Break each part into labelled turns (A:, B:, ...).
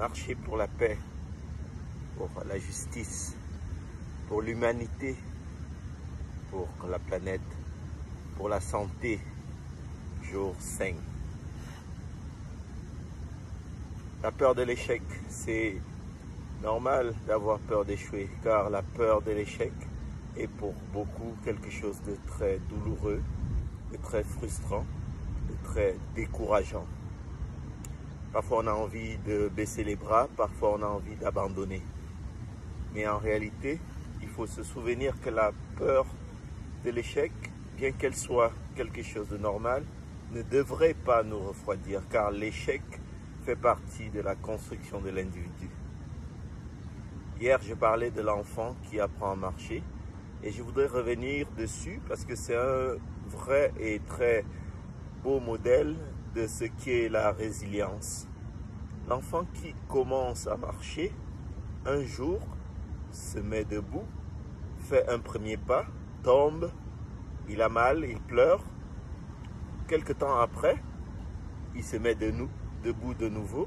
A: marcher pour la paix, pour la justice, pour l'humanité, pour la planète, pour la santé. Jour 5. La peur de l'échec, c'est normal d'avoir peur d'échouer, car la peur de l'échec est pour beaucoup quelque chose de très douloureux, de très frustrant, de très décourageant. Parfois on a envie de baisser les bras, parfois on a envie d'abandonner. Mais en réalité, il faut se souvenir que la peur de l'échec, bien qu'elle soit quelque chose de normal, ne devrait pas nous refroidir, car l'échec fait partie de la construction de l'individu. Hier, je parlais de l'enfant qui apprend à marcher et je voudrais revenir dessus parce que c'est un vrai et très beau modèle de ce qu'est la résilience. L'enfant qui commence à marcher, un jour, se met debout, fait un premier pas, tombe, il a mal, il pleure. Quelque temps après, il se met debout de nouveau,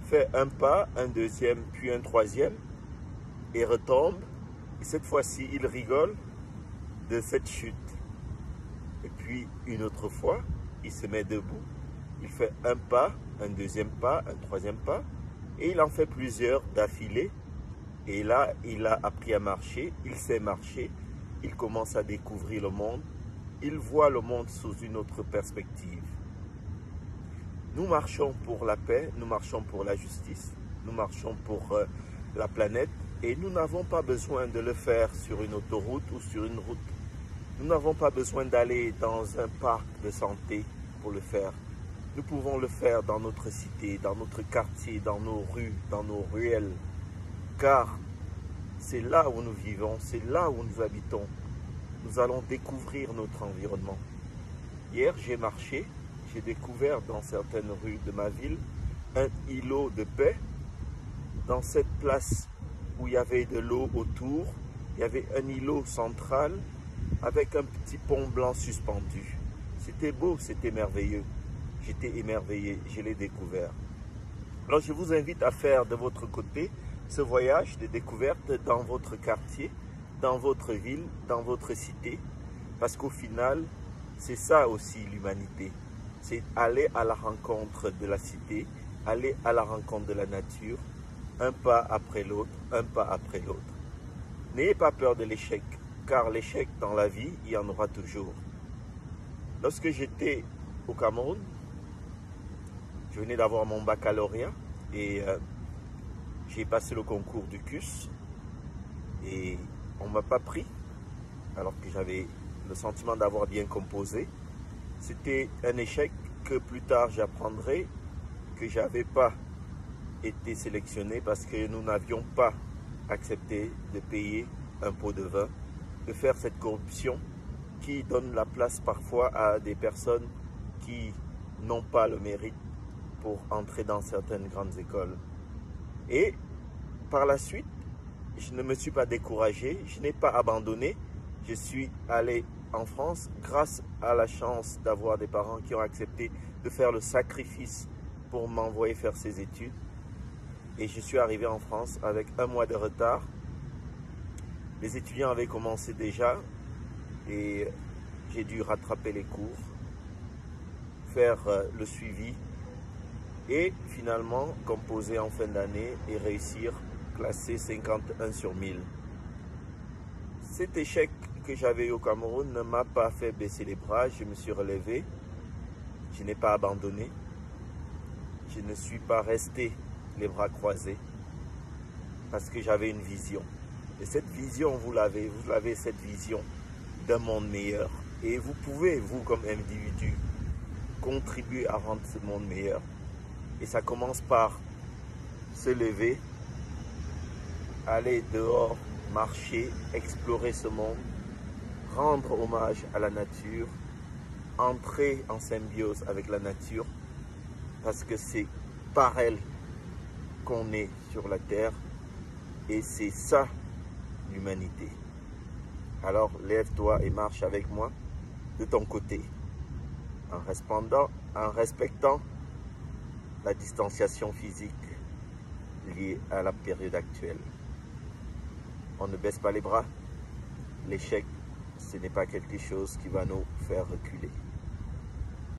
A: fait un pas, un deuxième, puis un troisième, et retombe. Et cette fois-ci, il rigole de cette chute. Et puis, une autre fois, il se met debout, il fait un pas, un deuxième pas, un troisième pas, et il en fait plusieurs d'affilée. Et là, il a appris à marcher, il sait marcher, il commence à découvrir le monde, il voit le monde sous une autre perspective. Nous marchons pour la paix, nous marchons pour la justice, nous marchons pour la planète et nous n'avons pas besoin de le faire sur une autoroute ou sur une route. Nous n'avons pas besoin d'aller dans un parc de santé pour le faire. Nous pouvons le faire dans notre cité, dans notre quartier, dans nos rues, dans nos ruelles. Car c'est là où nous vivons, c'est là où nous habitons. Nous allons découvrir notre environnement. Hier, j'ai marché, j'ai découvert dans certaines rues de ma ville un îlot de paix. Dans cette place où il y avait de l'eau autour, il y avait un îlot central avec un petit pont blanc suspendu. C'était beau, c'était merveilleux. J'étais émerveillé, je l'ai découvert. Alors je vous invite à faire de votre côté ce voyage de découverte dans votre quartier, dans votre ville, dans votre cité, parce qu'au final, c'est ça aussi l'humanité. C'est aller à la rencontre de la cité, aller à la rencontre de la nature, un pas après l'autre, un pas après l'autre. N'ayez pas peur de l'échec, car l'échec dans la vie, il y en aura toujours. Lorsque j'étais au Cameroun, je venais d'avoir mon baccalauréat et j'ai passé le concours du CUS et on ne m'a pas pris alors que j'avais le sentiment d'avoir bien composé. C'était un échec que plus tard j'apprendrai que je n'avais pas été sélectionné parce que nous n'avions pas accepté de payer un pot de vin, de faire cette corruption qui donne la place parfois à des personnes qui n'ont pas le mérite pour entrer dans certaines grandes écoles. Et par la suite, je ne me suis pas découragé, je n'ai pas abandonné. Je suis allé en France grâce à la chance d'avoir des parents qui ont accepté de faire le sacrifice pour m'envoyer faire ces études. Et je suis arrivé en France avec un mois de retard. Les étudiants avaient commencé déjà et j'ai dû rattraper les cours, faire le suivi et finalement composer en fin d'année et réussir classé 51 sur 1000. Cet échec que j'avais eu au Cameroun ne m'a pas fait baisser les bras, je me suis relevé, je n'ai pas abandonné, je ne suis pas resté les bras croisés parce que j'avais une vision. Et cette vision, vous l'avez cette vision d'un monde meilleur. Et vous pouvez, vous comme individu, contribuer à rendre ce monde meilleur. Et ça commence par se lever, aller dehors, marcher, explorer ce monde, rendre hommage à la nature, entrer en symbiose avec la nature, parce que c'est par elle qu'on est sur la terre et c'est ça l'humanité. Alors lève-toi et marche avec moi de ton côté, en respectant la distanciation physique, liées à la période actuelle. On ne baisse pas les bras. L'échec, ce n'est pas quelque chose qui va nous faire reculer.